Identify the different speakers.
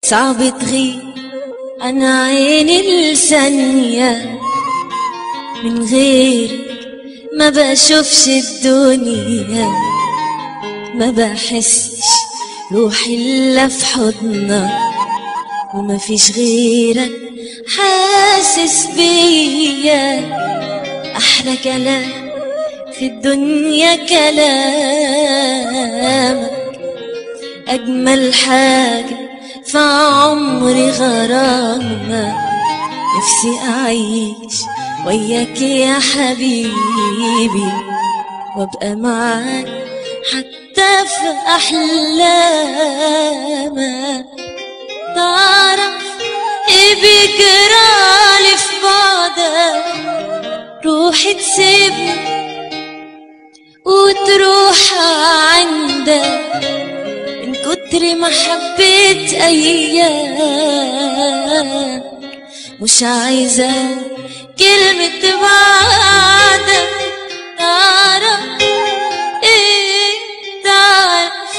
Speaker 1: صعب تغيب عن عيني لثانية، من غيرك ما بشوفش الدنيا، ما بحسش روحي إلا في حضنك، وما فيش غيرك حاسس بيا. أحلى كلام في الدنيا كلامك، أجمل حاجة في عمري غرامك. نفسي أعيش وياك يا حبيبي، وابقى معاك حتى في أحلامك. تعرف إيه بيجرالي في بعدك؟ روحي تسيبني وتروح عندك، من كتر ما حبيت أيام. مش عايزة كلمة بعدك. تعرف إيه؟ تعرف